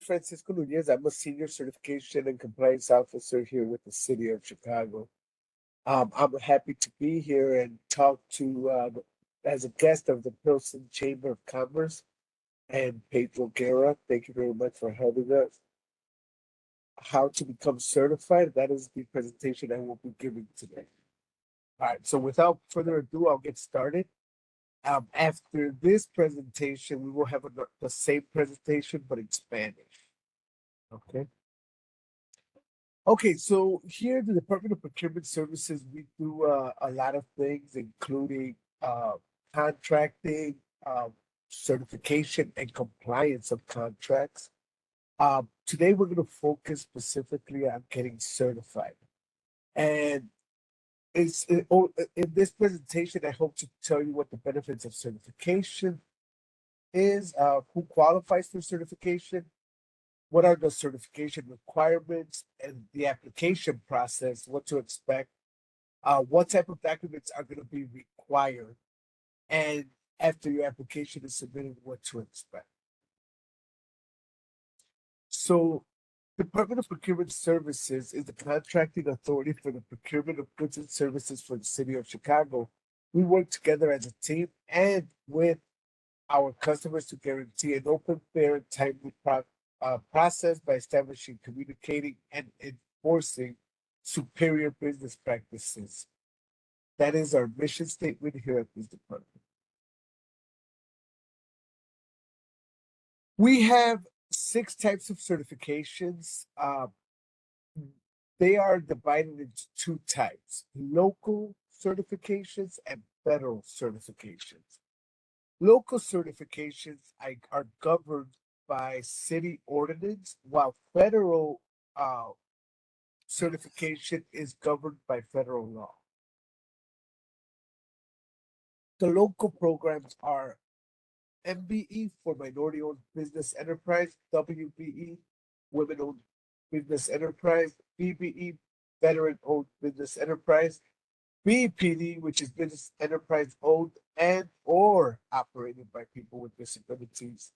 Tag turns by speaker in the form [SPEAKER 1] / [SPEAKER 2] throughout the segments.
[SPEAKER 1] Francisco Nunez. I'm a senior certification and compliance officer here with the city of Chicago. I'm happy to be here and talk to as a guest of the Pilsen Chamber of Commerce and Pedro Guerra. Thank you very much for having us. How to become certified. That is the presentation I will be giving today. All right. So without further ado, I'll get started. After this presentation, we will have the same presentation, but in Spanish. Okay. Okay, so here at the Department of Procurement Services, we do a lot of things, including contracting, certification, and compliance of contracts. Today, we're going to focus specifically on getting certified. And in this presentation, I hope to tell you what the benefits of certification is, who qualifies for certification, what are the certification requirements and the application process, what to expect, what type of documents are going to be required, and after your application is submitted, what to expect. So, Department of Procurement Services is the contracting authority for the procurement of goods and services for the city of Chicago. We work together as a team and with our customers to guarantee an open, fair, and timely process by establishing, communicating, and enforcing superior business practices. That is our mission statement here at this department. We have 6 types of certifications. They are divided into 2 types: local certifications and federal certifications. Local certifications are governed by city ordinance, while federal certification is governed by federal law. The local programs are MBE for minority owned business enterprise, WBE, women owned business enterprise, BBE, veteran owned business enterprise, BPD, which is business enterprise owned and or operated by people with disabilities.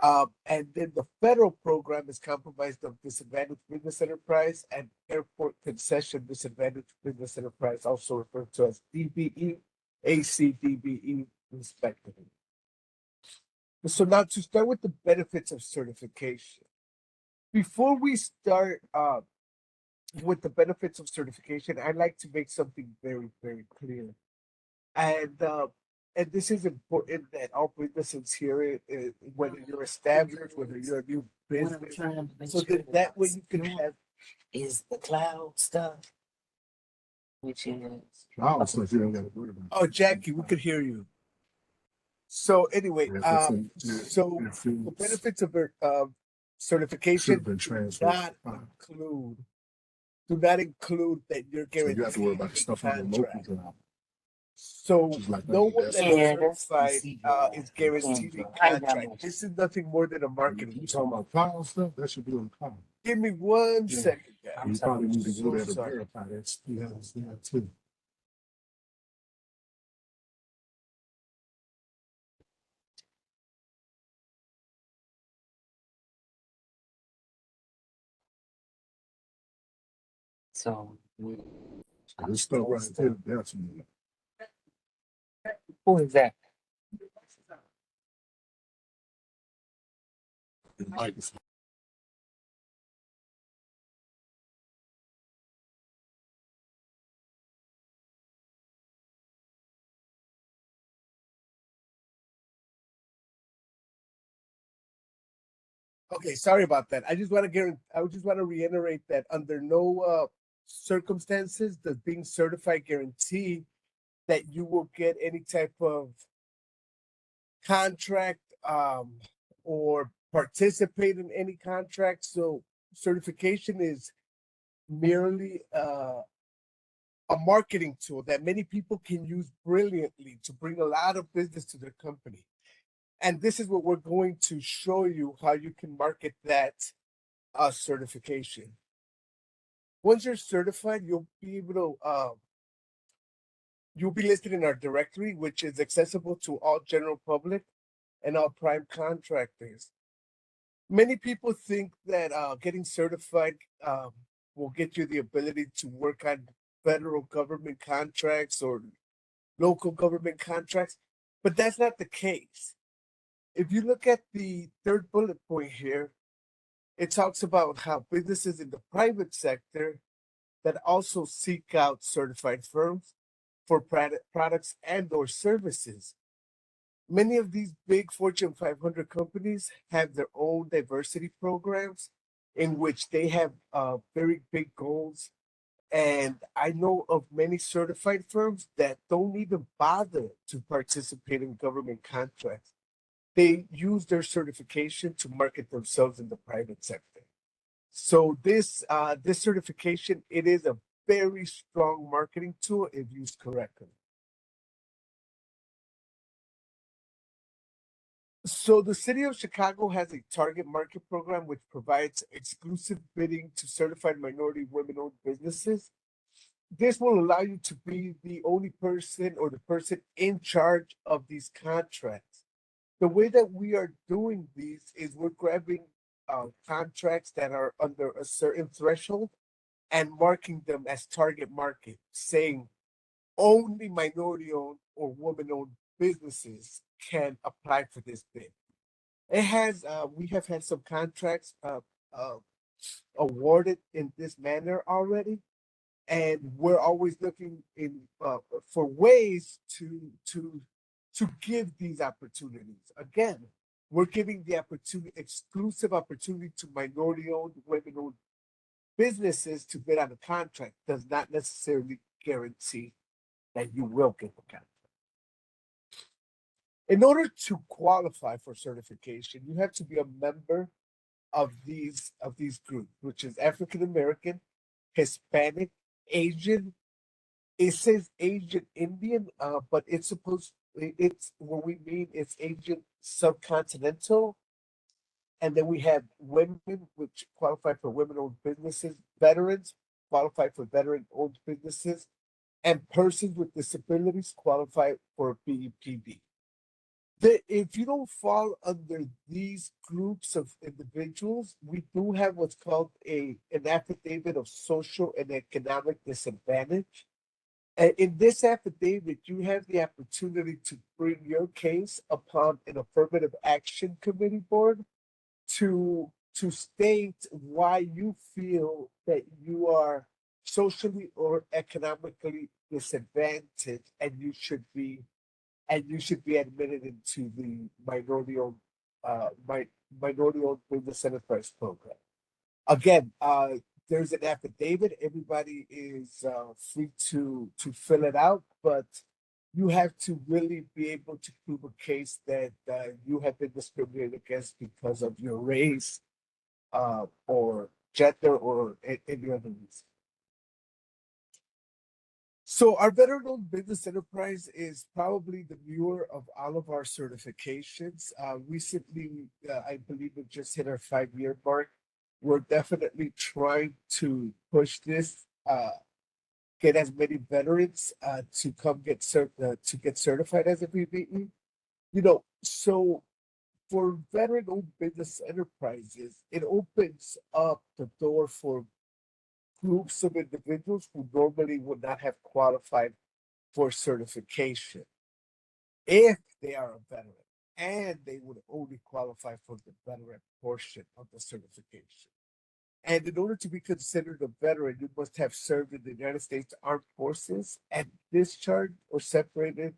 [SPEAKER 1] And then the federal program is comprised of disadvantaged business enterprise and airport concession disadvantaged business enterprise, also referred to as DBE, ACDBE, respectively. So now to start with the benefits of certification. Before we start with the benefits of certification, I'd like to make something very, very clear. And this is important that all businesses here, whether you're established, whether you're a new business, so that way you can have
[SPEAKER 2] is the cloud stuff, which is
[SPEAKER 3] Cloud stuff you don't got to worry about.
[SPEAKER 1] Oh, Jackie, we could hear you. So anyway, so the benefits of certification do not include that you're guaranteed.
[SPEAKER 3] So you have to worry about the stuff on the local job.
[SPEAKER 1] So no one that is certified is guaranteed a contract. This is nothing more than a marketing.
[SPEAKER 3] You talking about cloud stuff? That should be on cloud.
[SPEAKER 1] Give me 1 second, guys.
[SPEAKER 3] You probably need to go there to verify that. Yeah, too.
[SPEAKER 2] so.
[SPEAKER 3] This stuff right there, definitely.
[SPEAKER 2] Who is that?
[SPEAKER 1] Okay, sorry about that. I just want to reiterate that under no circumstances does being certified guarantee that you will get any type of contract or participate in any contract. So certification is merely a marketing tool that many people can use brilliantly to bring a lot of business to their company. And this is what we're going to show you how you can market that certification. Once you're certified, you'll be able to you'll be listed in our directory, which is accessible to all general public and all prime contractors. Many people think that getting certified will get you the ability to work on federal government contracts or local government contracts, but that's not the case. If you look at the third bullet point here, it talks about how businesses in the private sector that also seek out certified firms for products and or services. Many of these big Fortune 500 companies have their own diversity programs in which they have very big goals. And I know of many certified firms that don't even bother to participate in government contracts. They use their certification to market themselves in the private sector. So this certification, it is a very strong marketing tool if used correctly. So the city of Chicago has a target market program which provides exclusive bidding to certified minority women-owned businesses. This will allow you to be the only person or the person in charge of these contracts. The way that we are doing these is we're grabbing contracts that are under a certain threshold and marking them as target market, saying only minority owned or woman owned businesses can apply for this bid. It has, we have had some contracts uh, awarded in this manner already, and we're always looking in for ways to give these opportunities. Again, we're giving the opportunity, exclusive opportunity to minority-owned, women-owned businesses to bid on a contract. Does not necessarily guarantee that you will get the contract. In order to qualify for certification, you have to be a member of these groups, which is African American, Hispanic, Asian. It says Asian Indian, but it's what we mean it's Asian subcontinental. And then we have women, which qualify for women-owned businesses, veterans qualify for veteran-owned businesses, and persons with disabilities qualify for BEPB. If you don't fall under these groups of individuals, we do have what's called an affidavit of social and economic disadvantage. And in this affidavit, you have the opportunity to bring your case upon an affirmative action committee board to state why you feel that you are socially or economically disadvantaged and you should be admitted into the minority owned business enterprise program. Again, there's an affidavit. Everybody is free to fill it out, but you have to really be able to prove a case that you have been discriminated against because of your race, or gender, or any other reason. So our veteran-owned business enterprise is probably the newer of all of our certifications. Recently, I believe it just hit our 5-year mark. We're definitely trying to push this, get as many veterans to come to get certified as a VBE. You know, so for veteran-owned business enterprises, it opens up the door for groups of individuals who normally would not have qualified for certification if they are a veteran, and they would only qualify for the veteran portion of the certification. And in order to be considered a veteran, you must have served in the United States Armed Forces and discharged or separated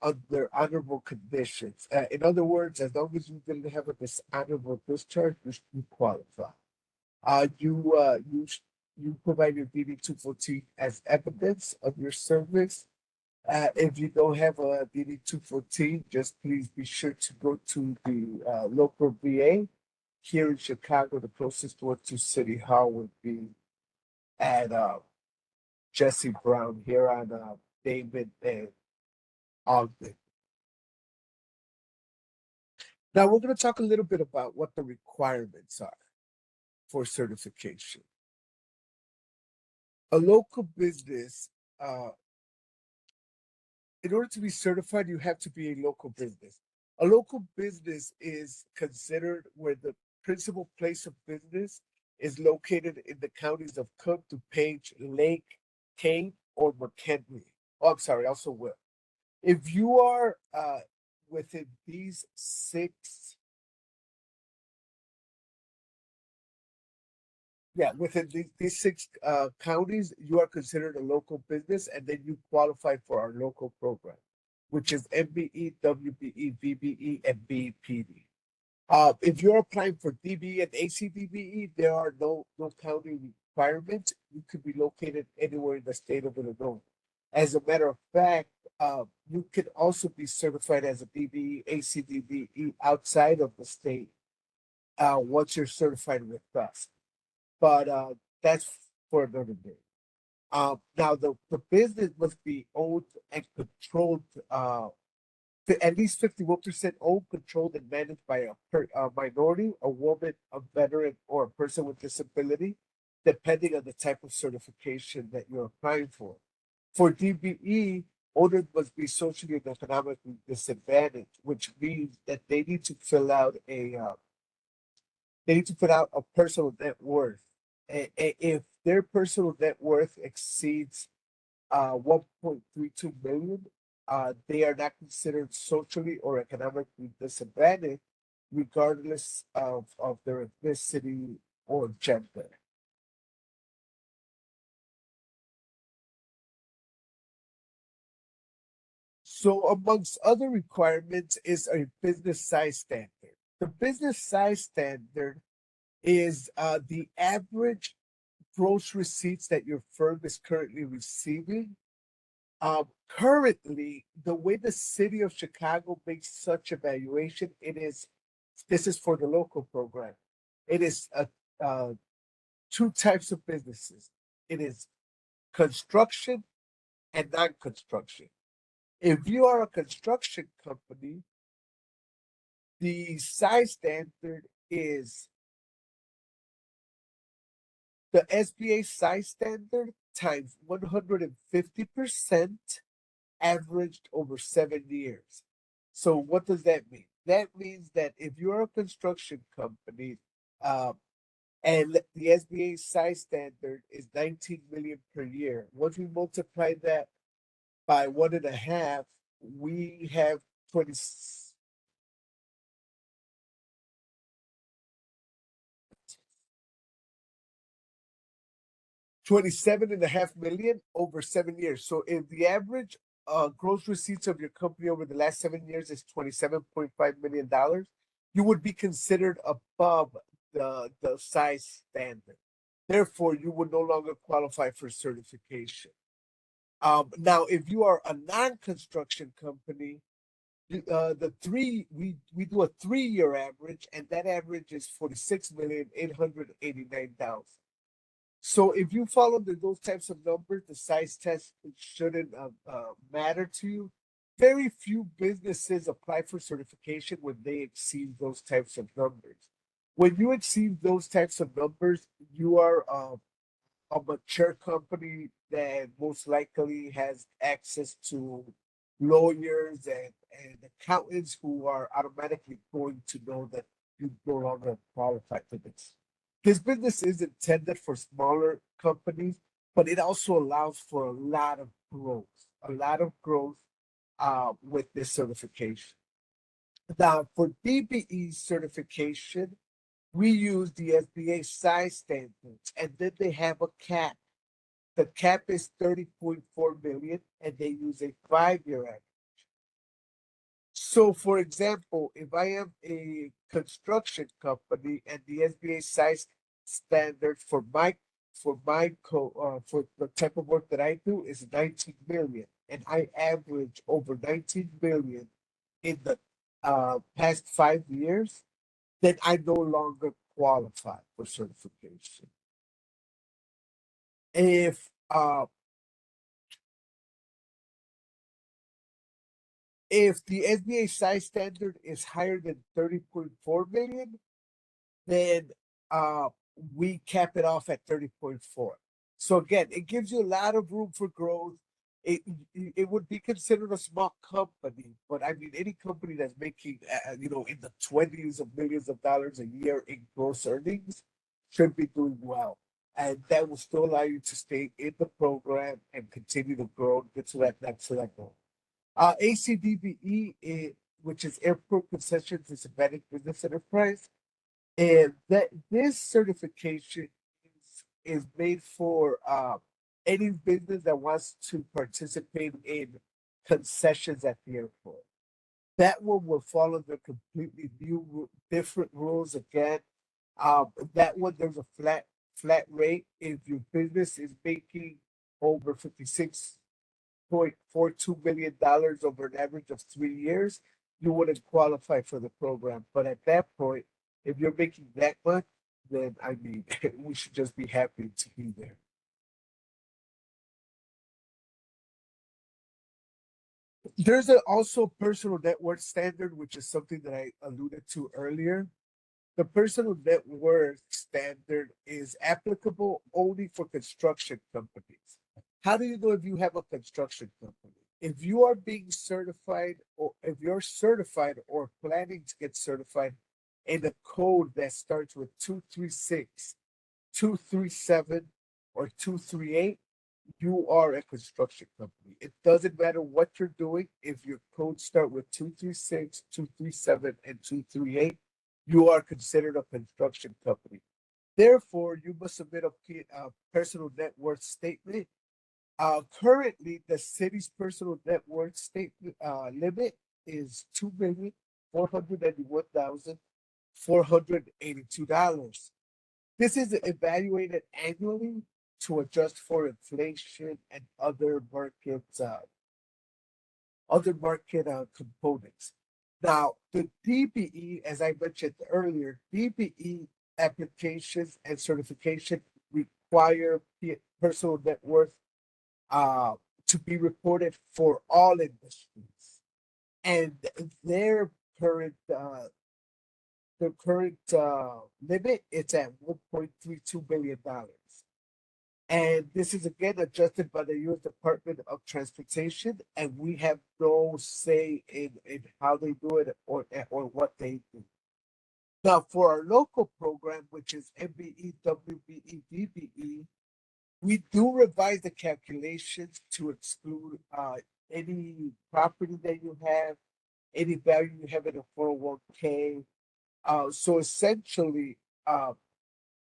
[SPEAKER 1] under honorable conditions. In other words, as long as you didn't have a dishonorable discharge, you qualify. You provide your DD 214 as evidence of your service. If you don't have a DD 214, just please be sure to go to the local VA here in Chicago. The closest one to City Hall would be at Jesse Brown here on David and Ogden. Now we're going to talk a little bit about what the requirements are for certification. A local business, in order to be certified, you have to be a local business. A local business is considered where the principal place of business is located in the counties of Cook, DuPage, Lake, Kane, or McHenry. Oh, I'm sorry, also Will. If you are within these six, yeah, within these six counties, you are considered a local business, and then you qualify for our local program, which is MBE, WBE, VBE, and BPD. If you're applying for DBE and ACDBE, there are no county requirements. You could be located anywhere in the state of Illinois. As a matter of fact, you could also be certified as a DBE, ACDBE outside of the state once you're certified with us. But that's for another day. Now the business must be owned and controlled at least 51% owned, controlled, and managed by a minority, a woman, a veteran, or a person with disability, depending on the type of certification that you're applying for. For DBE, owners must be socially and economically disadvantaged, which means that they need to fill out a personal net worth. If their personal net worth exceeds 1.32 million, they are not considered socially or economically disadvantaged, regardless of their ethnicity or gender. So, amongst other requirements, is a business size standard. The business size standard is the average gross receipts that your firm is currently receiving. Currently, the way the city of Chicago makes such evaluation, this is for the local program. It is two types of businesses. It is construction and non-construction. If you are a construction company, the size standard is the SBA size standard times 150% averaged over 7 years. So what does that mean? That means that if you're a construction company, and the SBA size standard is 19 million per year, once we multiply that by 1.5, we have 20. 27.5 million over 7 years. So if the average gross receipts of your company over the last 7 years is $27.5 million, you would be considered above the size standard. Therefore, you would no longer qualify for certification. Now, if you are a non-construction company, we do a 3-year average, and that average is 46,889,000. So if you fall under those types of numbers, the size test shouldn't matter to you. Very few businesses apply for certification when they exceed those types of numbers. When you exceed those types of numbers, you are a mature company that most likely has access to lawyers and accountants who are automatically going to know that you no longer qualify for this. This business is intended for smaller companies, but it also allows for a lot of growth with this certification. Now, for DBE certification, we use the SBA size standards, and then they have a cap. The cap is 30.4 million, and they use a 5-year average. So, for example, if I am a construction company and the SBA size standard for for the type of work that I do is 19 million, and I average over 19 million in the past 5 years, then I no longer qualify for certification. If the SBA size standard is higher than 30.4 million, then we cap it off at 30.4. So again, it gives you a lot of room for growth. it it would be considered a small company, but I mean any company that's making in the twenties of millions of dollars a year in gross earnings should be doing well, and that will still allow you to stay in the program and continue to grow and get to that next level. ACDBE, which is Airport Concessions Disadvantaged Business Enterprise, and that this certification is made for any business that wants to participate in concessions at the airport. That one will follow the completely new, different rules again. That one there's a flat rate if your business is making over 56.42 million dollars over an average of 3 years, you wouldn't qualify for the program. But at that point, if you're making that much, then I mean, we should just be happy to be there. There's also personal net worth standard, which is something that I alluded to earlier. The personal net worth standard is applicable only for construction companies. How do you know if you have a construction company? If you are being certified, or if you're certified or planning to get certified in a code that starts with 236, 237, or 238, you are a construction company. It doesn't matter what you're doing. If your codes start with 236, 237, and 238, you are considered a construction company. Therefore, you must submit a personal net worth statement. Currently, the city's personal net worth statement limit is $2,491,482. This is evaluated annually to adjust for inflation and other market components. Now, the DBE, as I mentioned earlier, DBE applications and certification require personal net worth to be reported for all industries, and their current limit is at $1.32 billion. And this is again adjusted by the U.S. Department of Transportation, and we have no say in how they do it or what they do. Now, for our local program, which is MBE, WBE, DBE, we do revise the calculations to exclude any property that you have, any value you have in a 401k. So essentially,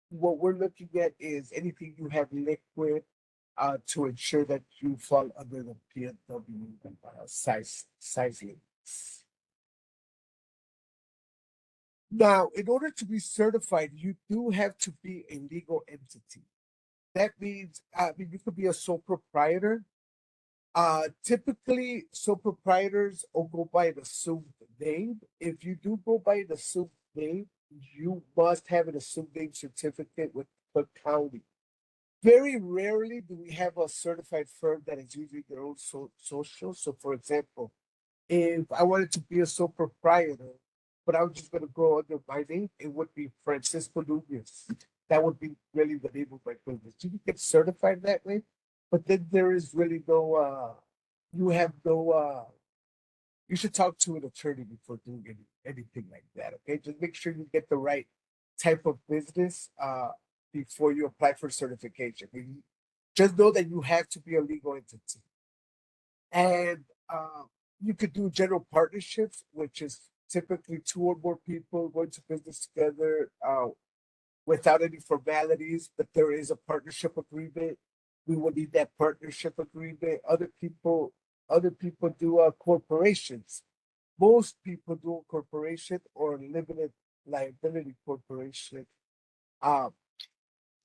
[SPEAKER 1] what we're looking at is anything you have liquid to ensure that you fall under the PNW size limits. Now, in order to be certified, you do have to be a legal entity. That means, I mean, you could be a sole proprietor. Typically, sole proprietors will go by an assumed name. If you do go by an assumed name, you must have an assumed name certificate with the county. Very rarely do we have a certified firm that is using their own social. So, for example, if I wanted to be a sole proprietor, but I was just going to go under my name, it would be Francisco Nunez. That would be really the name of my business. You can get certified that way, but then there is really you have no, you should talk to an attorney before doing anything like that. Okay, just make sure you get the right type of business before you apply for certification. Just know that you have to be a legal entity, and you could do general partnerships, which is typically two or more people going to business together without any formalities, but there is a partnership agreement. We will need that partnership agreement. Other people do corporations. Most people do a corporation or a limited liability corporation. Um,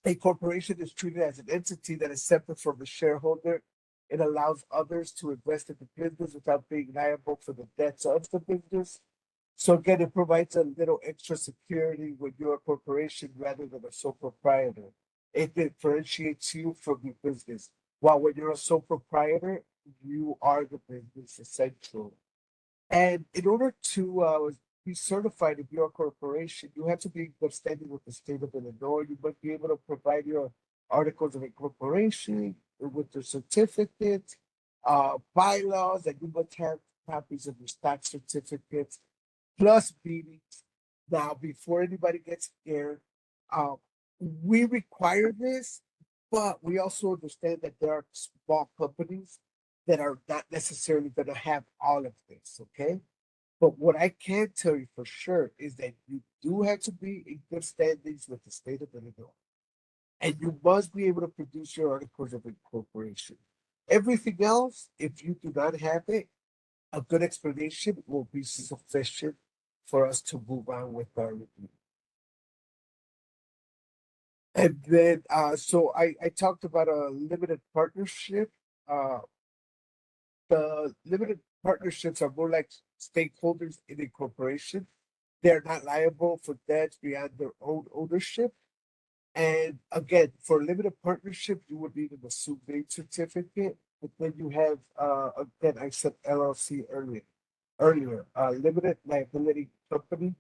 [SPEAKER 1] a corporation is treated as an entity that is separate from the shareholder. It allows others to invest in the business without being liable for the debts of the business. So again, it provides a little extra security when you're a corporation rather than a sole proprietor. It differentiates you from your business. While when you're a sole proprietor, you are the business essentially. And in order to be certified if you're a corporation, you have to be in good standing with the state of Illinois. You must be able to provide your articles of incorporation with your certificate. bylaws, and you must have copies of your stock certificates plus meetings. Now, before anybody gets scared, um, we require this, but we also understand that there are small companies that are not necessarily going to have all of this, okay? But what I can tell you for sure is that you do have to be in good standings with the state of Illinois, and you must be able to produce your articles of incorporation. Everything else, if you do not have it, a good explanation will be sufficient for us to move on with our review. And then, so I talked about a limited partnership. Uh, the limited partnerships are more like stakeholders in a corporation. They're not liable for debts beyond their own ownership. And again, for a limited partnership, you would need an assumed name certificate. But then you have, again, I said LLC earlier, limited liability company.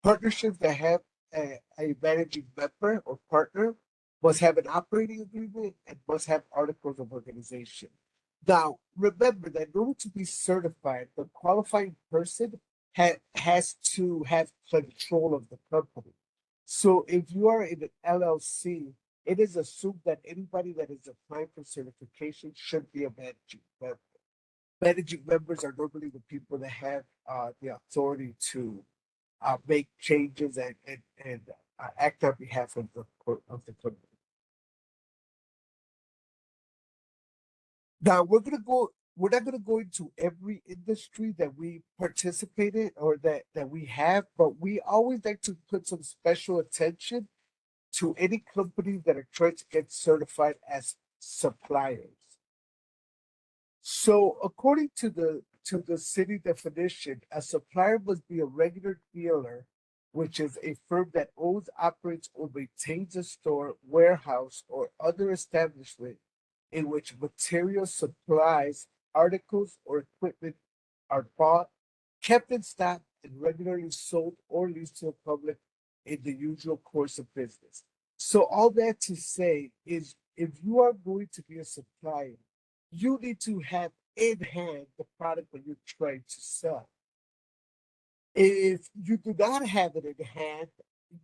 [SPEAKER 1] Partnerships that have a managing member or partner must have an operating agreement and must have articles of organization. Now, remember that in order to be certified, the qualifying person has to have control of the company. So if you are in an LLC, it is assumed that anybody that is applying for certification should be a managing member. Managing members are normally the people that have the authority to make changes and act on behalf of the company. Now we're gonna go. We're not gonna go into every industry that we participate in or that we have, but we always like to put some special attention to any companies that are trying to get certified as suppliers. So according to the city definition, a supplier must be a regular dealer, which is a firm that owns, operates, or maintains a store, warehouse, or other establishment in which materials, supplies, articles, or equipment are bought, kept in stock, and regularly sold or leased to the public in the usual course of business. So all that to say is if you are going to be a supplier, you need to have in hand the product that you're trying to sell. If you do not have it in hand,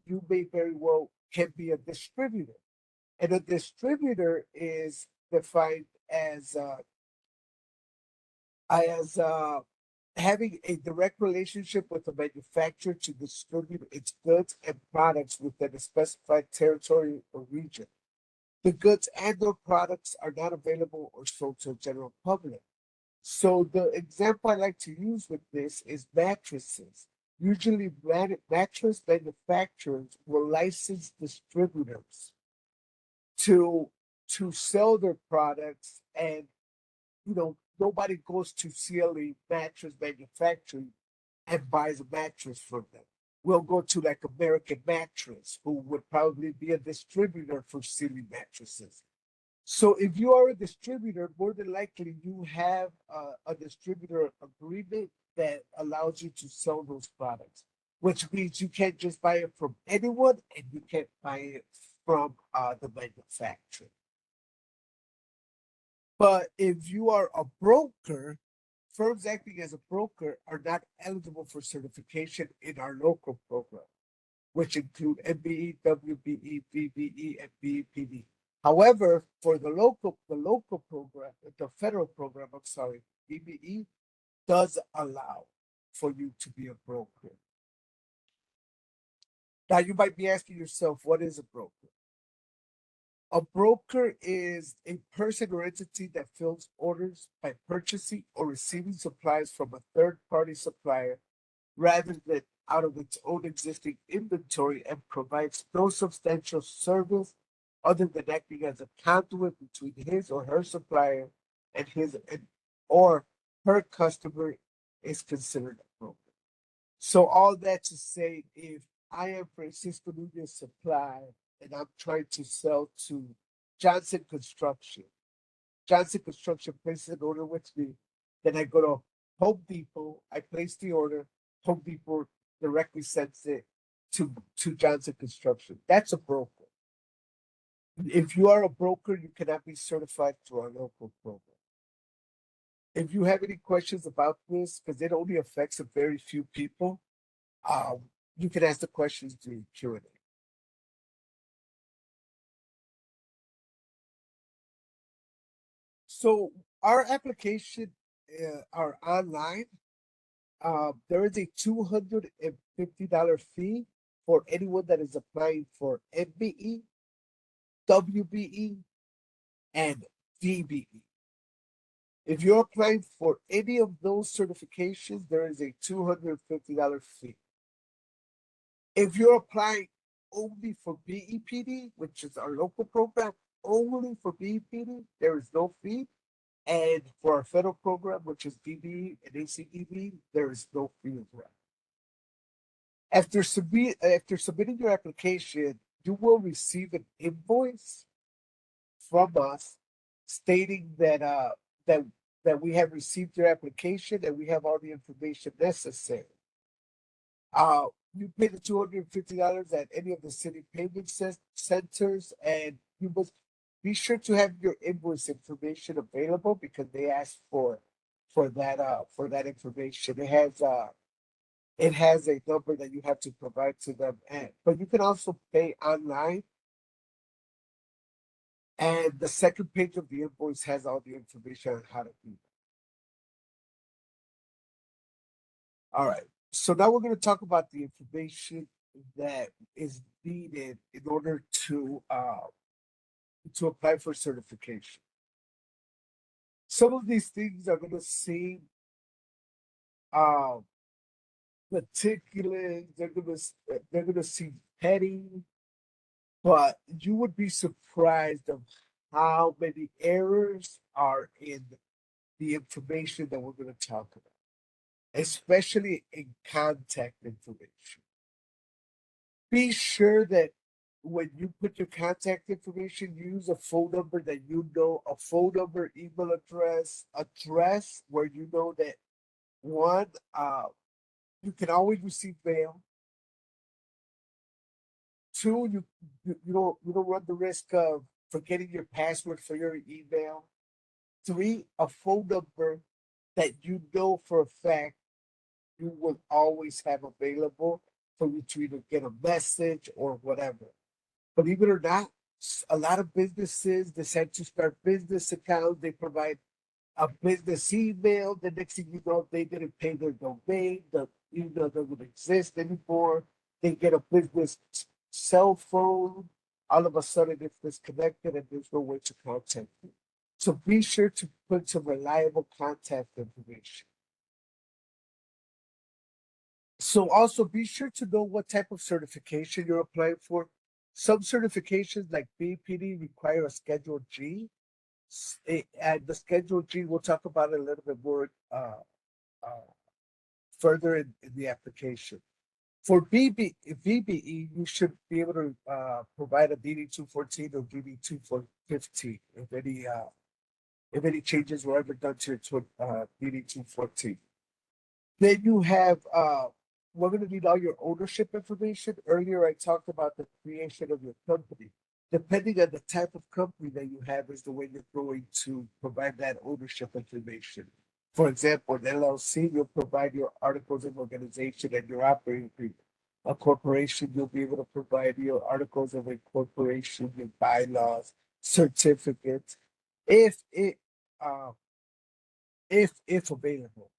[SPEAKER 1] you may very well can be a distributor. And a distributor is defined as having a direct relationship with the manufacturer to distribute its goods and products within a specified territory or region. The goods and or products are not available or sold to the general public. So the example I like to use with this is mattresses. Usually mattress manufacturers will license distributors to to sell their products, and nobody goes to CLE mattress manufacturing and buys a mattress from them. We'll go to like American Mattress, who would probably be a distributor for Sealy mattresses. So if you are a distributor, more than likely you have a distributor agreement that allows you to sell those products, which means you can't just buy it from anyone and you can't buy it from the manufacturer. But if you are a broker, firms acting as a broker are not eligible for certification in our local program, which include MBE, WBE, VBE, and BEPD. However, for the local program, the federal program, I'm sorry, BBE does allow for you to be a broker. Now you might be asking yourself, what is a broker? A broker is a person or entity that fills orders by purchasing or receiving supplies from a third party supplier rather than out of its own existing inventory and provides no substantial service other than acting as a conduit between his or her supplier and or her customer is considered a broker. So all that to say, if I am Francisco Nunez Supply and I'm trying to sell to Johnson Construction, Johnson Construction places an order with me, then I go to Home Depot, I place the order, Home Depot directly sends it to Johnson Construction. That's a broker. If you are a broker, you cannot be certified through our local program. If you have any questions about this, because it only affects a very few people, you can ask the questions during Q&A. So our application are online. There is a $250 fee for anyone that is applying for MBE, WBE, and DBE. If you're applying for any of those certifications, there is a $250 fee. If you're applying only for BEPD, which is our local program, only for BEPD, there is no fee. And for our federal program, which is DBE and ACDB, there is no fee as well. After submitting your application, you will receive an invoice from us stating that that we have received your application and we have all the information necessary. You pay the $250 at any of the city payment centers, and you must be sure to have your invoice information available because they ask for that information. It has a number that you have to provide to them, but you can also pay online. And the second page of the invoice has all the information on how to do that. All right. So now we're going to talk about the information that is needed in order to apply for certification. Some of these things are going to seem uh, meticulous. They're going to seem petty, but you would be surprised of how many errors are in the information that we're going to talk about, especially in contact information. Be sure that when you put your contact information, use a phone number that you know, a phone number, email address where you know that one, you can always receive mail. Two, you don't run the risk of forgetting your password for your email. Three, a phone number that you know for a fact you will always have available for you to either get a message or whatever. Believe it or not, a lot of businesses decide to start business accounts. They provide a business email. The next thing you know, they didn't pay their domain. The email doesn't exist anymore. They get a business cell phone. All of a sudden, it's disconnected and there's no way to contact you. So be sure to put some reliable contact information. So also be sure to know what type of certification you're applying for. Some certifications like BPD require a Schedule G. And the Schedule G, we'll talk about it a little bit more further in the application. For VBE, you should be able to provide a DD-214 or DD-215 if any changes were ever done to DD-214. Then you have we're going to need all your ownership information. Earlier, I talked about the creation of your company. Depending on the type of company that you have, is the way you're going to provide that ownership information. For example, an LLC, you'll provide your articles of organization and your operating agreement. A corporation, you'll be able to provide your articles of incorporation, your bylaws, certificates, if it if available.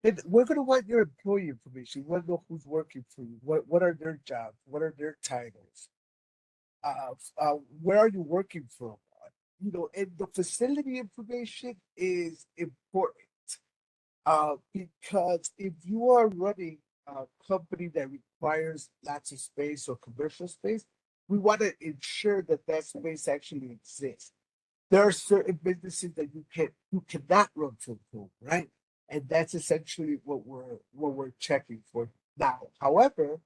[SPEAKER 1] And we're going to want your employee information. We want to know who's working for you. What are their jobs? What are their titles? Where are you working from? And the facility information is important because if you are running a company that requires lots of space or commercial space, we want to ensure that that space actually exists. There are certain businesses that you cannot run from home, right? And that's essentially what we're checking for now. However,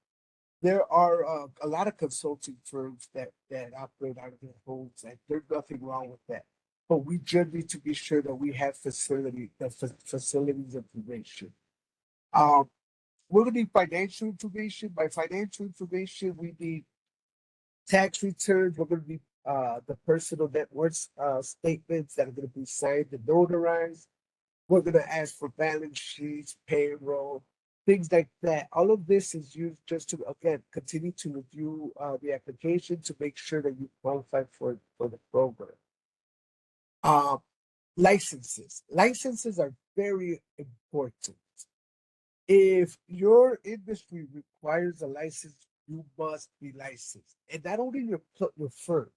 [SPEAKER 1] there are a lot of consulting firms that operate out of their homes, and there's nothing wrong with that. But we just need to be sure that we have facilities information. Um, we're gonna need financial information. By financial information, we need tax returns. We're gonna need the personal net worth statements that are gonna be signed and notarized. We're gonna ask for balance sheets, payroll, things like that. All of this is used just to, again, continue to review the application to make sure that you qualify for the program. Uh, licenses. Licenses are very important. If your industry requires a license, you must be licensed. And not only your firm,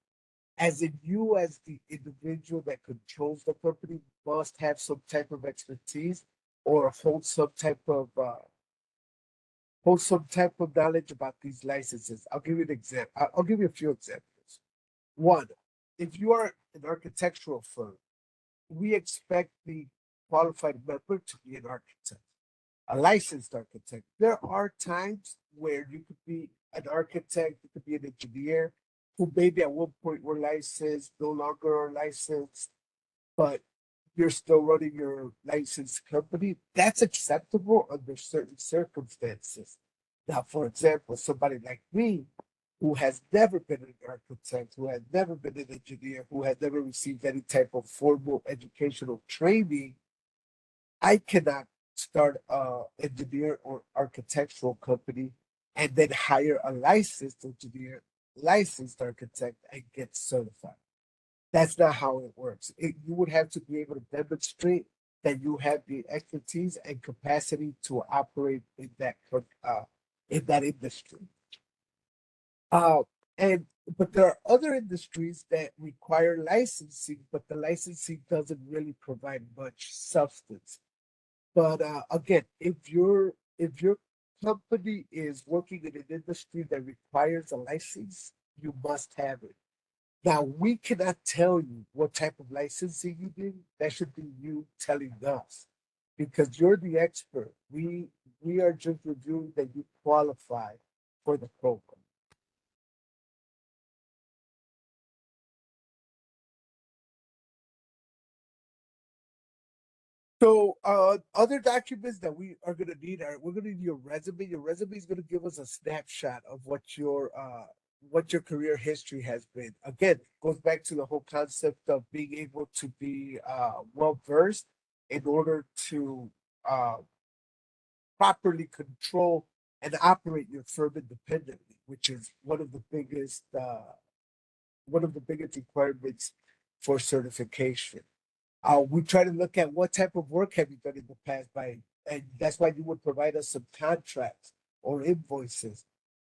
[SPEAKER 1] as in you as the individual that controls the company must have some type of expertise or hold some type of knowledge about these licenses. I'll give you an example. I'll give you a few examples. One, if you are an architectural firm, we expect the qualified member to be an architect, a licensed architect. There are times where you could be an architect, you could be an engineer who maybe at one point were licensed, no longer are licensed, but you're still running your licensed company. That's acceptable under certain circumstances. Now, for example, somebody like me who has never been an architect, who has never been an engineer, who has never received any type of formal educational training, I cannot start a engineer or architectural company and then hire a licensed engineer, licensed architect, and get certified. That's not how it works. You would have to be able to demonstrate that you have the expertise and capacity to operate in that industry. Uh, and but there are other industries that require licensing, but the licensing doesn't really provide much substance. But again, if your company is working in an industry that requires a license, you must have it. Now we cannot tell you what type of licensing you need. That should be you telling us, because you're the expert. We are just reviewing that you qualify for the program. So, other documents that we are gonna need are we're gonna need your resume. Your resume is gonna give us a snapshot of what your career history has been. Again, goes back to the whole concept of being able to be well versed in order to uh properly control and operate your firm independently, which is one of the biggest requirements for certification. We try to look at what type of work have you done in the past and that's why you would provide us some contracts or invoices.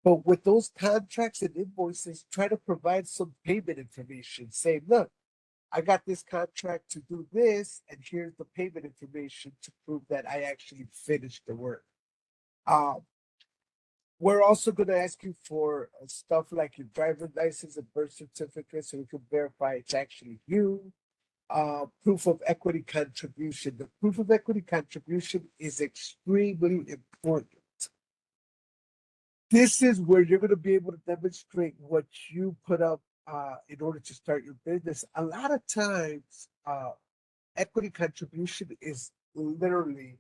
[SPEAKER 1] But with those contracts and invoices, try to provide some payment information. Say, look, I got this contract to do this, and here's the payment information to prove that I actually finished the work. Um, we're also going to ask you for stuff like your driver's license and birth certificate so we can verify it's actually you. Proof of equity contribution. The proof of equity contribution is extremely important. This is where you're going to be able to demonstrate what you put up in order to start your business. A lot of times, equity contribution is literally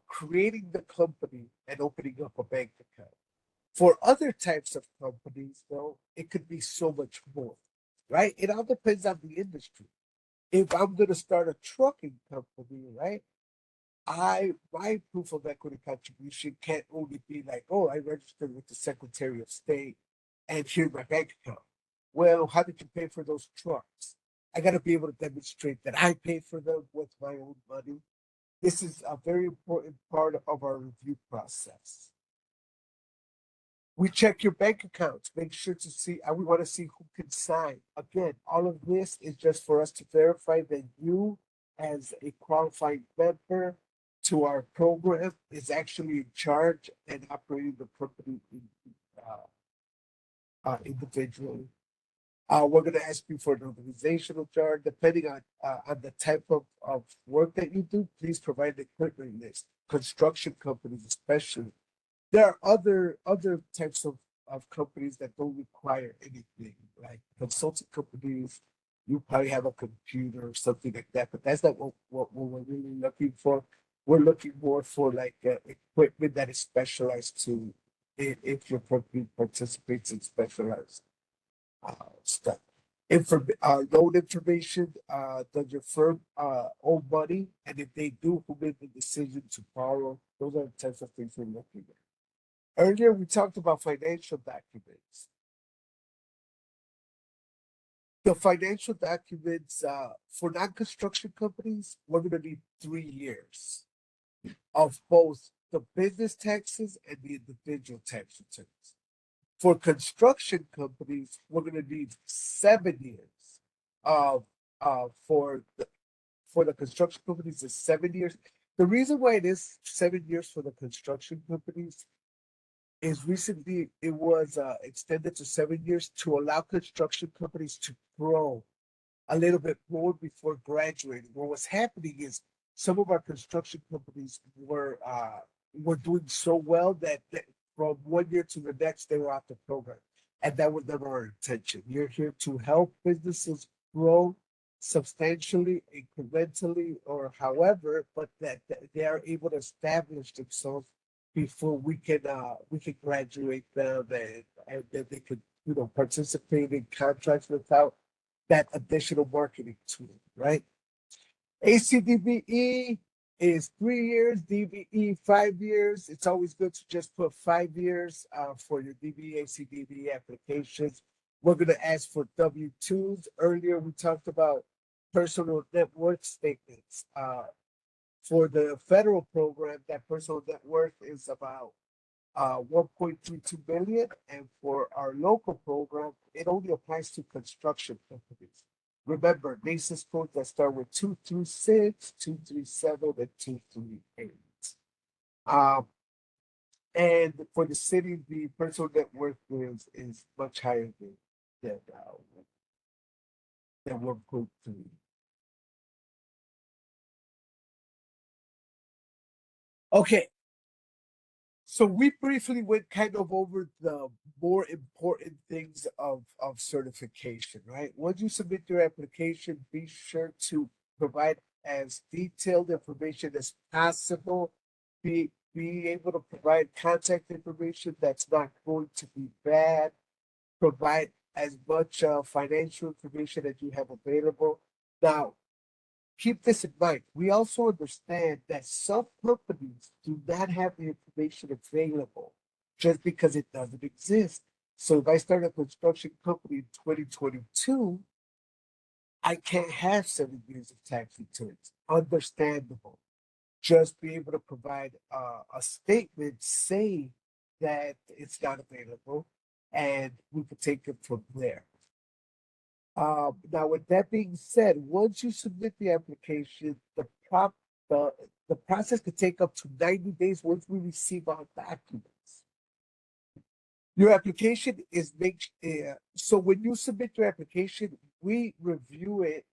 [SPEAKER 1] creating the company and opening up a bank account. For other types of companies, though, it could be so much more, right? It all depends on the industry. If I'm going to start a trucking company, right? My proof of equity contribution can't only be like, oh, I registered with the Secretary of State and here's my bank account. Well, how did you pay for those trucks? I got to be able to demonstrate that I paid for them with my own money. This is a very important part of our review process. We check your bank accounts, make sure to see, and we want to see who can sign. Again, all of this is just for us to verify that you, as a qualified member to our program, is actually in charge and operating the company individually. We're going to ask you for an organizational chart. Depending on the type of work that you do, please provide the equipment list. Construction companies, especially. There are other types of companies that don't require anything, like consulting companies. You probably have a computer or something like that, but that's not what we're really looking for. We're looking more for like equipment that is specialized to if your company participates in specialized stuff. loan information, does your firm owe money? And if they do, who made the decision to borrow? Those are the types of things we're looking at. Earlier, we talked about financial documents. The financial documents for non-construction companies, we're going to need 3 years of both the business taxes and the individual tax returns. For construction companies, we're going to need 7 years of for the construction companies is 7 years. The reason why it is 7 years for the construction companies is recently it was extended to 7 years to allow construction companies to grow a little bit more before graduating. What was happening is some of our construction companies were doing so well that from 1 year to the next they were off the program, and that was never our intention. You're here to help businesses grow substantially, incrementally, or however, but that they are able to establish themselves before we can graduate them and then they could participate in contracts without that additional marketing tool, right? ACDBE is 3 years, DBE 5 years. It's always good to just put 5 years for your DBE, ACDBE applications. We're going to ask for W-2s. Earlier, we talked about personal net worth statements. For the federal program, that personal net worth is about 1.32 billion, and for our local program, it only applies to construction companies. Remember, NACES codes that start with 236, 237, and 238. And for the city, the personal net worth is much higher than, than 1.3. Okay, so we briefly went kind of over the more important things of certification, right? Once you submit your application, be sure to provide as detailed information as possible. Be able to provide contact information that's not going to be bad. Provide as much financial information as you have available. Now, keep this in mind. We also understand that some companies do not have the information available just because it doesn't exist. So if I start a construction company in 2022, I can't have 7 years of tax returns. Understandable. Just be able to provide a statement saying that it's not available, and we could take it from there. Now, with that being said, once you submit the application, the the process could take up to 90 days once we receive our documents. Your application is so when you submit your application, we review it,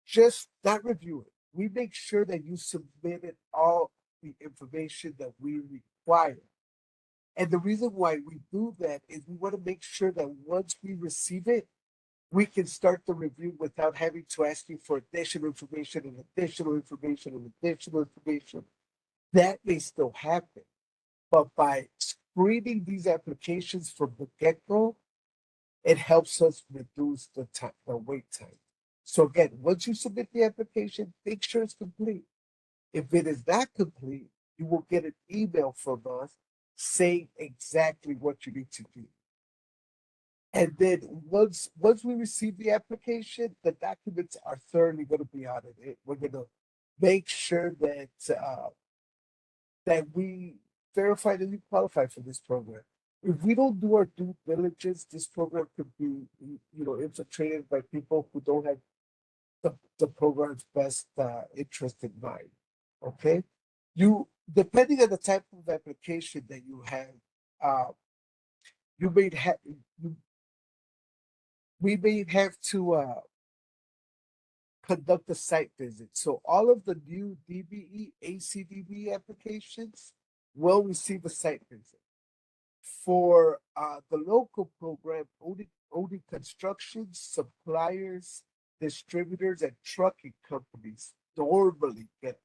[SPEAKER 1] just not review it. We make sure that you submitted all the information that we require. And the reason why we do that is we want to make sure that once we receive it, we can start the review without having to ask you for additional information and additional information and additional information. That may still happen. But by screening these applications from the get-go, it helps us reduce the time, the wait time. So again, once you submit the application, make sure it's complete. If it is not complete, you will get an email from us saying exactly what you need to do. And then once we receive the application, the documents are thoroughly going to be audited. We're going to make sure that we verify that you qualify for this program. If we don't do our due diligence, this program could be, infiltrated by people who don't have the program's best interest in mind. Okay, depending on the type of application that you have, you may have you we may have to conduct a site visit. So all of the new DBE, ACDB applications will receive a site visit. For the local program, only construction suppliers, distributors, and trucking companies normally get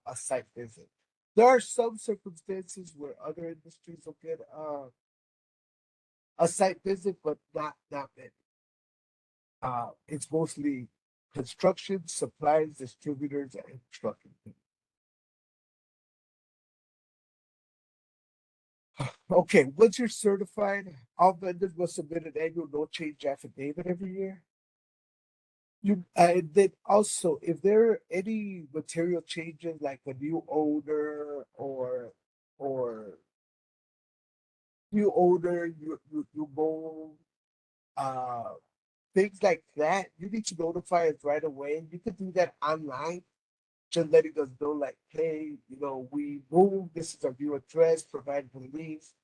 [SPEAKER 1] a site visit. There are some circumstances where other industries will get a site visit, but not many. It's mostly construction, supplies, distributors, and trucking. Okay, once you're certified, all vendors must submit an annual no change affidavit every year. You and then also, if there are any material changes like a new owner or new owner, you mold, uh, things like that, you need to notify us right away. You can do that online, just letting us know, like, hey, we moved, this is our new address, provide release,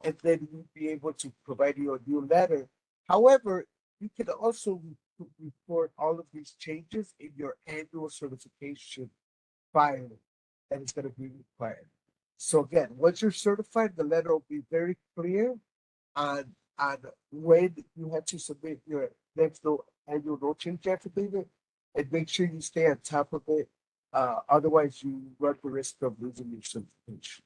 [SPEAKER 1] and then we'll be able to provide you a new letter. However, you can also report all of these changes in your annual certification file that is going to be required. So again, once you're certified, the letter will be very clear on on when you have to submit your next annual no change affidavit, and make sure you stay on top of it. Otherwise, you run the risk of losing your certification.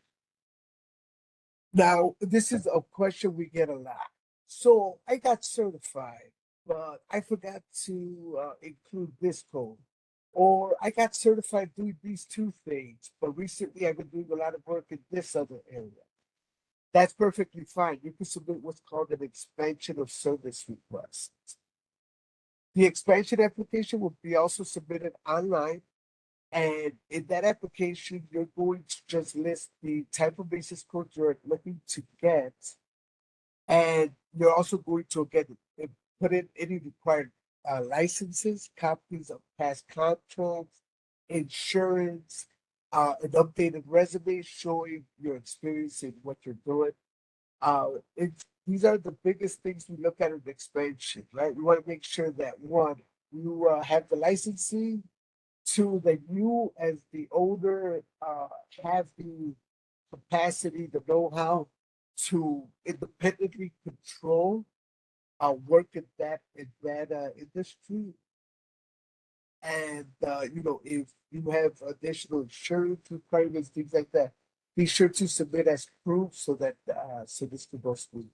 [SPEAKER 1] Now, this is a question we get a lot. So I got certified, but I forgot to include this code. Or I got certified doing these two things, but recently I've been doing a lot of work in this other area. That's perfectly fine. You can submit what's called an expansion of service request. The expansion application will be also submitted online. And in that application, you're going to just list the type of basis code you're looking to get. And you're also going to get put in any required licenses, copies of past contracts, insurance, an updated resume showing your experience in what you're doing. These are the biggest things we look at in expansion, right? We want to make sure that one, you have the licensing. Two, that you as the owner have the capacity, the know-how to independently control work in that industry. And if you have additional insurance requirements, things like that, be sure to submit as proof so that so this can go smooth.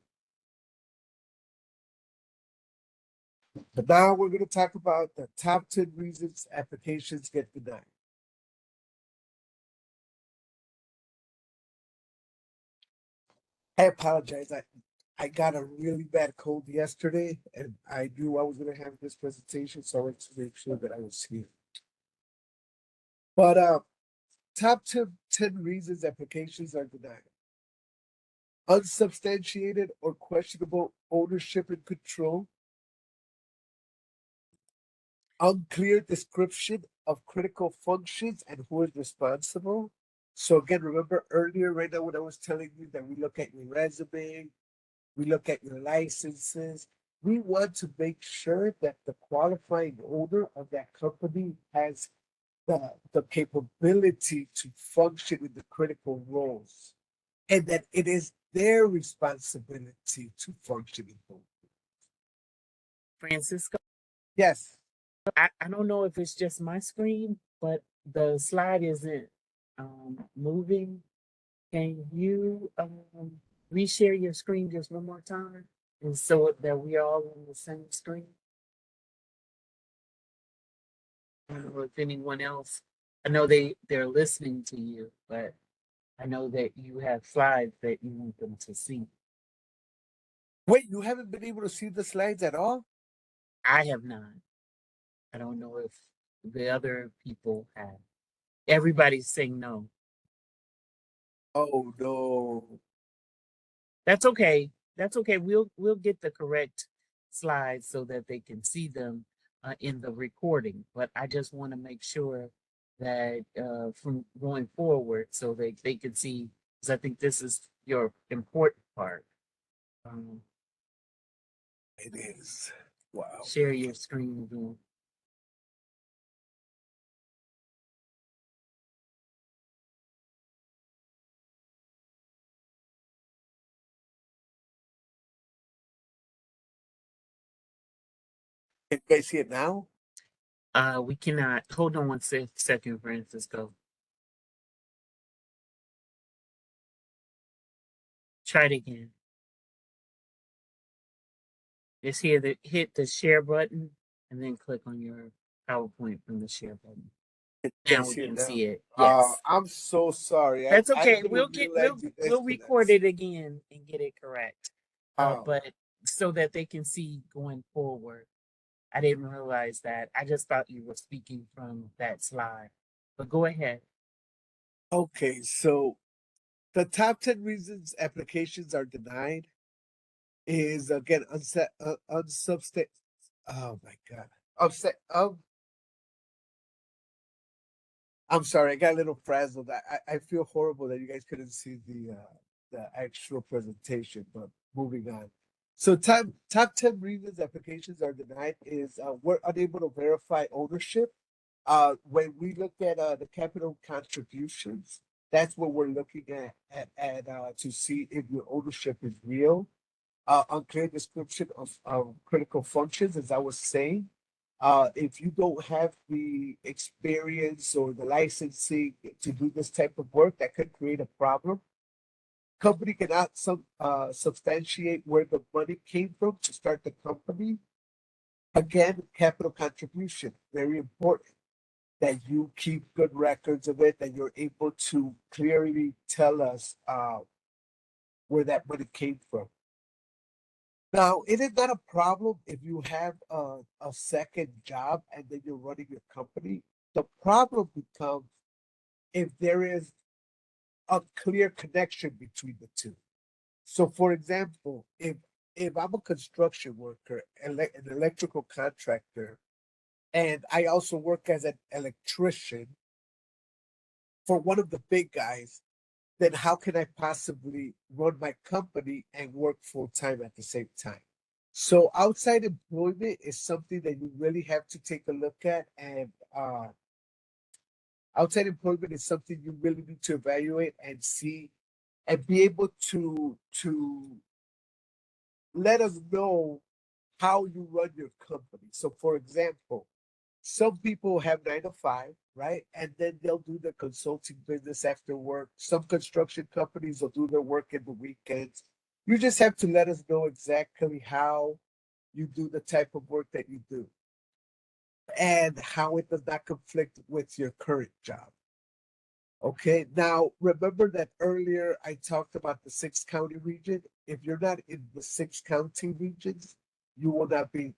[SPEAKER 1] But now we're going to talk about the top 10 reasons applications get denied. I apologize. I got a really bad cold yesterday, and I knew I was going to have this presentation, so I wanted to make sure that I was here. But top 10 reasons applications are denied: unsubstantiated or questionable ownership and control, unclear description of critical functions and who is responsible. So again, remember earlier, right now, when I was telling you that we look at your resume, we look at your licenses. We want to make sure that the qualifying owner of that company has the capability to function in the critical roles, and that it is their responsibility to function in those.
[SPEAKER 2] Francisco,
[SPEAKER 1] Yes.
[SPEAKER 2] I don't know if it's just my screen, but the slide isn't moving. Can you reshare your screen just one more time? And so that we are all on the same screen? I don't know if anyone else, I know they're listening to you, but I know that you have slides that you want them to see.
[SPEAKER 1] Wait, you haven't been able to see the slides at all?
[SPEAKER 2] I have not. I don't know if the other people have. Everybody's saying no.
[SPEAKER 1] Oh no.
[SPEAKER 2] That's okay. That's okay. We'll get the correct slides so that they can see them in the recording. But I just want to make sure that from going forward, so they can see, because I think this is your important part. Um,
[SPEAKER 1] It is. Wow.
[SPEAKER 2] Share your screen again.
[SPEAKER 1] Can you guys see it now?
[SPEAKER 2] We cannot hold on one second, Francisco. Try it again. Just hit the share button and then click on your PowerPoint from the share button.
[SPEAKER 1] Can you
[SPEAKER 2] Now we
[SPEAKER 1] see it
[SPEAKER 2] can
[SPEAKER 1] now?
[SPEAKER 2] see it. Yes.
[SPEAKER 1] I'm so sorry.
[SPEAKER 2] That's
[SPEAKER 1] I
[SPEAKER 2] okay.
[SPEAKER 1] didn't realize the
[SPEAKER 2] We'll record
[SPEAKER 1] disconnects.
[SPEAKER 2] it again and get it correct.
[SPEAKER 1] Oh,
[SPEAKER 2] But so that they can see going forward. I didn't realize that. I just thought you were speaking from that slide. But go ahead.
[SPEAKER 1] okay. So the top 10 reasons applications are denied is again unsubstant. Oh my God. Upset. I'm sorry. I got a little frazzled. I feel horrible that you guys couldn't see the actual presentation, but moving on. So top 10 reasons applications are denied is we're unable to verify ownership. When we look at the capital contributions, that's what we're looking at to see if your ownership is real. Unclear description of critical functions, as I was saying. If you don't have the experience or the licensing to do this type of work, that could create a problem. Company cannot substantiate where the money came from to start the company. Again, capital contribution, very important that you keep good records of it, that you're able to clearly tell us where that money came from. Now, it is not a problem if you have a second job and then you're running your company. The problem becomes if there is a clear connection between the two. So, for example, if I'm a construction worker, an electrical contractor, and I also work as an electrician for one of the big guys, then how can I possibly run my company and work full time at the same time? So outside employment is something that you really have to take a look at, and outside employment is something you really need to evaluate and see, and be able to let us know how you run your company. So, for example, some people have 9 to 5, right? And then they'll do the consulting business after work. Some construction companies will do their work in the weekends. You just have to let us know exactly how you do the type of work that you do and how it does not conflict with your current job. Okay, now remember that earlier I talked about the 6 county region. If you're not in the 6 county regions, you will not be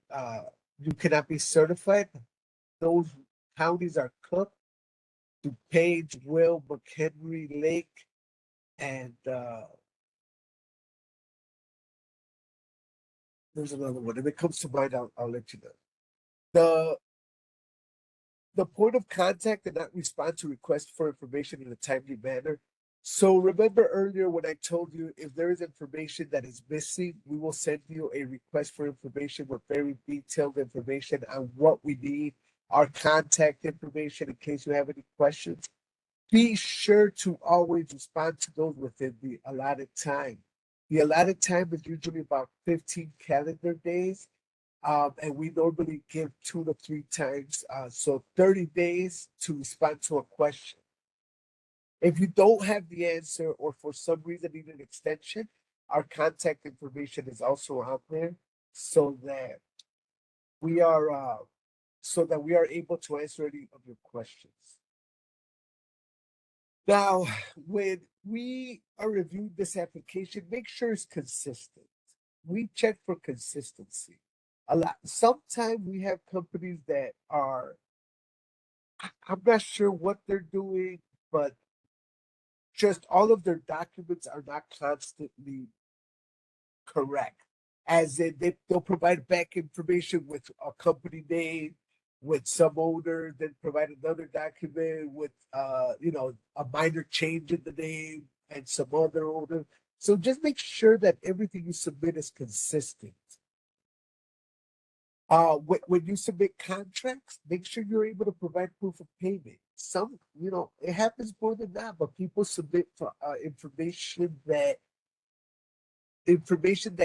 [SPEAKER 1] you cannot be certified. Those counties are Cook, DuPage, Will, McHenry, Lake, and there's another one. If it comes to mind, I'll let you know. The the point of contact did not respond to requests for information in a timely manner. So remember earlier when I told you if there is information that is missing, we will send you a request for information with very detailed information on what we need, our contact information in case you have any questions. Be sure to always respond to those within the allotted time. The allotted time is usually about 15 calendar days, and we normally give 2 to 3 times, so 30 days to respond to a question. If you don't have the answer or for some reason need an extension, our contact information is also out there so that we are able to answer any of your questions. Now, when we are reviewing this application, make sure it's consistent. We check for consistency. A lot. Sometimes we have companies that are, I'm not sure what they're doing, but just all of their documents are not constantly correct. As in, they'll provide back information with a company name, with some owner, then provide another document with a minor change in the name and some other owner. So just make sure that everything you submit is consistent. When you submit contracts, make sure you're able to provide proof of payment. Some, it happens more than that, but people submit for information that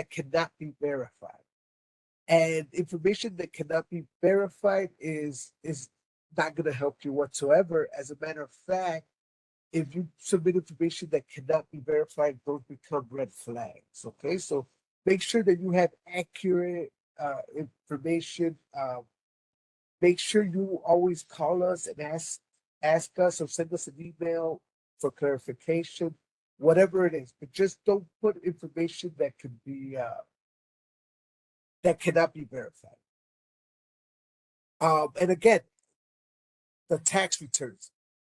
[SPEAKER 1] cannot be verified. And information that cannot be verified is not going to help you whatsoever. As a matter of fact, if you submit information that cannot be verified, those become red flags. Okay, so make sure that you have accurate information Make sure you always call us and ask us or send us an email for clarification, whatever it is. But just don't put information that can be that cannot be verified. And again, the tax returns.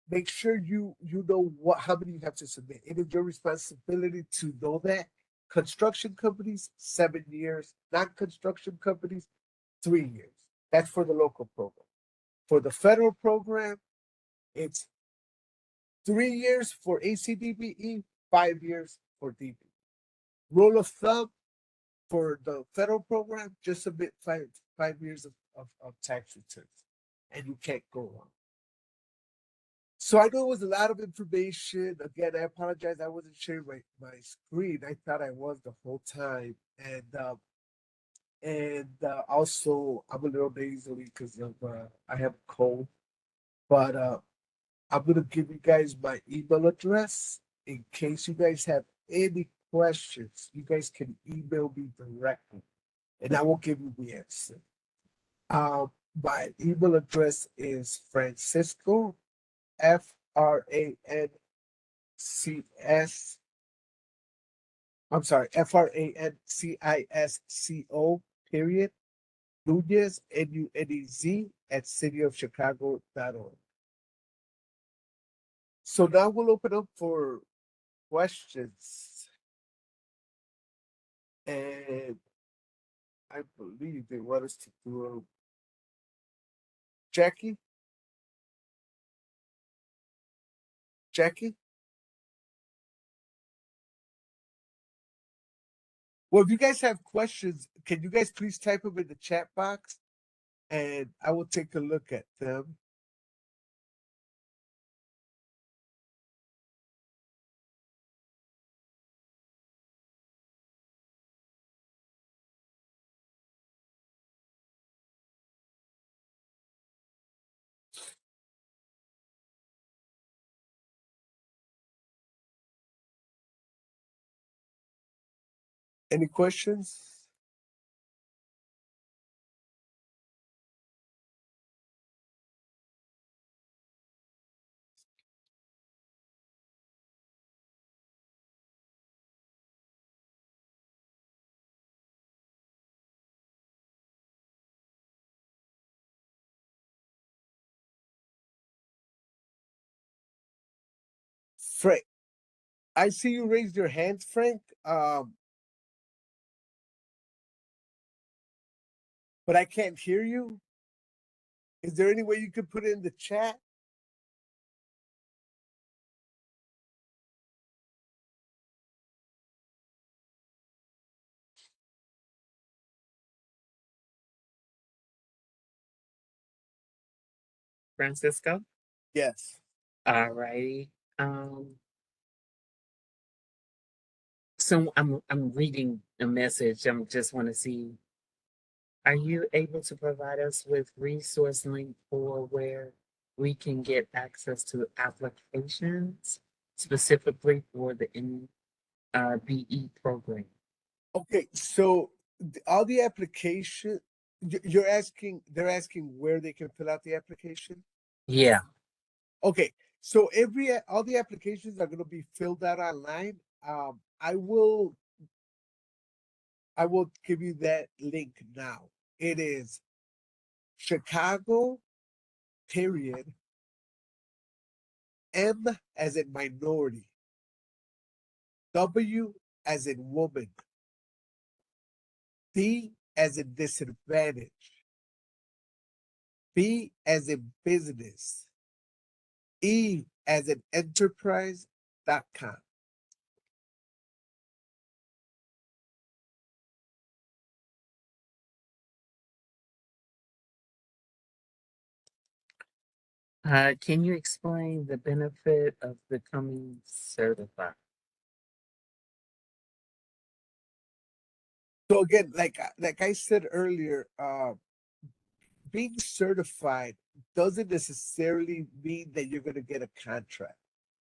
[SPEAKER 1] Make sure you know how many you have to submit. It is your responsibility to know that. Construction companies, 7 years. Non-construction companies, 3 years. That's for the local program. For the federal program, it's 3 years for ACDBE, 5 years for DB. Rule of thumb for the federal program, just submit 5 years of tax returns, and you can't go wrong. So I know it was a lot of information. Again, I apologize. I wasn't sharing my screen. I thought I was the whole time. And also I'm a little nasally because of I have a cold. But I'm gonna give you guys my email address in case you guys have any questions. You guys can email me directly, and I will give you the answer. My email address is Francisco FRANCS. I'm sorry, FRANCISCO period Nunez NUNEZ at cityofchicago.org. So now we'll open up for questions. And I believe they want us to do Jackie? Jackie? Well, if you guys have questions, can you guys please type them in the chat box and I will take a look at them. Any questions? Frank, I see you raised your hand, Frank. But I can't hear you. Is there any way you could put it in the chat?
[SPEAKER 2] Francisco?
[SPEAKER 1] Yes.
[SPEAKER 2] All righty. Um, so I'm reading a message. I'm just want to see. Are you able to provide us with resource link for where we can get access to applications specifically for the NBE program?
[SPEAKER 1] Okay, so all the application you're asking, they're asking where they can fill out the application.
[SPEAKER 2] Yeah.
[SPEAKER 1] Okay, so all the applications are going to be filled out online. I will give you that link now. It is Chicago period M as in minority, W as in woman, D as in disadvantage, B as in business, E as in enterprise.com.
[SPEAKER 2] Can you explain the benefit of becoming certified?
[SPEAKER 1] So again, like I said earlier, being certified doesn't necessarily mean that you're going to get a contract.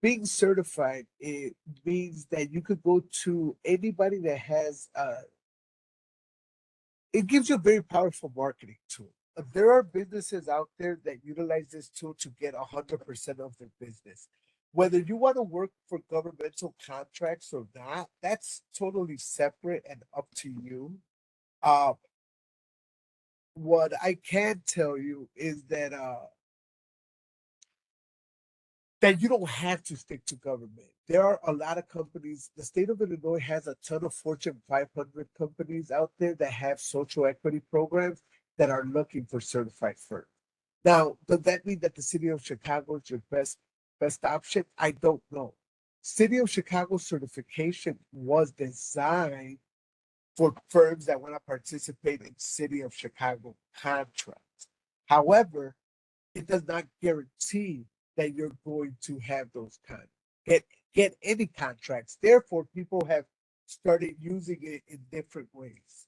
[SPEAKER 1] Being certified, it means that you could go to anybody that has it gives you a very powerful marketing tool. there are businesses out there that utilize this tool to get 100% of their business. Whether you want to work for governmental contracts or not, that's totally separate and up to you. Uh, what I can tell you is that you don't have to stick to government. There are a lot of companies. The state of Illinois has a ton of Fortune 500 companies out there that have social equity programs that are looking for certified firms. Now, does that mean that the city of Chicago is your best option? I don't know. City of Chicago certification was designed for firms that want to participate in City of Chicago contracts. However, it does not guarantee that you're going to have those get get any contracts. Therefore, people have started using it in different ways.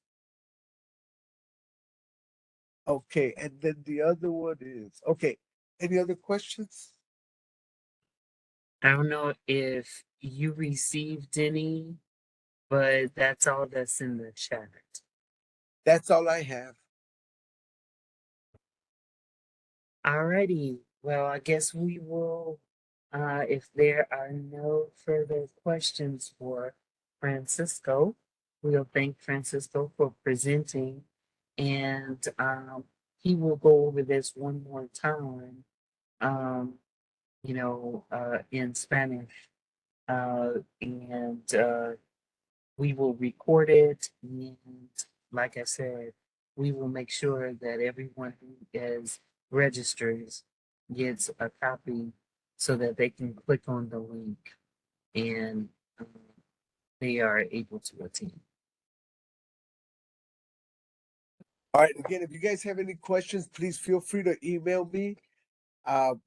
[SPEAKER 1] Okay, and then the other one is okay. Any other questions?
[SPEAKER 2] I don't know if you received any, but that's all that's in the chat.
[SPEAKER 1] That's all I have.
[SPEAKER 2] Alrighty. Well, I guess we will, if there are no further questions for Francisco, we'll thank Francisco for presenting, and he will go over this one more time, um, in Spanish, and we will record it, and like I said, we will make sure that everyone who is registers gets a copy so that they can click on the link and they are able to attend.
[SPEAKER 1] All right. Again, if you guys have any questions, please feel free to email me. Um,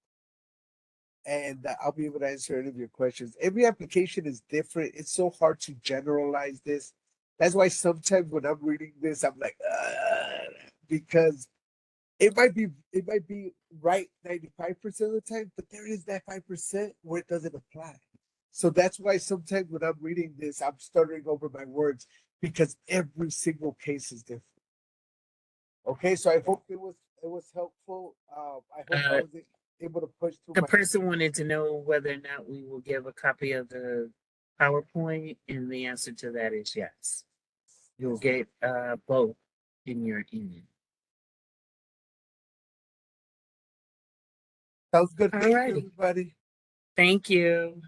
[SPEAKER 1] and I'll be able to answer any of your questions. Every application is different. It's so hard to generalize this. That's why sometimes when I'm reading this, I'm like, because it might be right 95% of the time, but there is that 5% where it doesn't apply. So that's why sometimes when I'm reading this, I'm stuttering over my words because every single case is different. Okay, so I hope it was helpful. I hope I
[SPEAKER 2] Uh,
[SPEAKER 1] was able to push through
[SPEAKER 2] the
[SPEAKER 1] my.
[SPEAKER 2] person wanted to know whether or not we will give a copy of the PowerPoint, and the answer to that is yes. You'll get both in your email.
[SPEAKER 1] Sounds good.
[SPEAKER 2] All
[SPEAKER 1] Thank you,
[SPEAKER 2] righty.
[SPEAKER 1] everybody.
[SPEAKER 2] Thank you.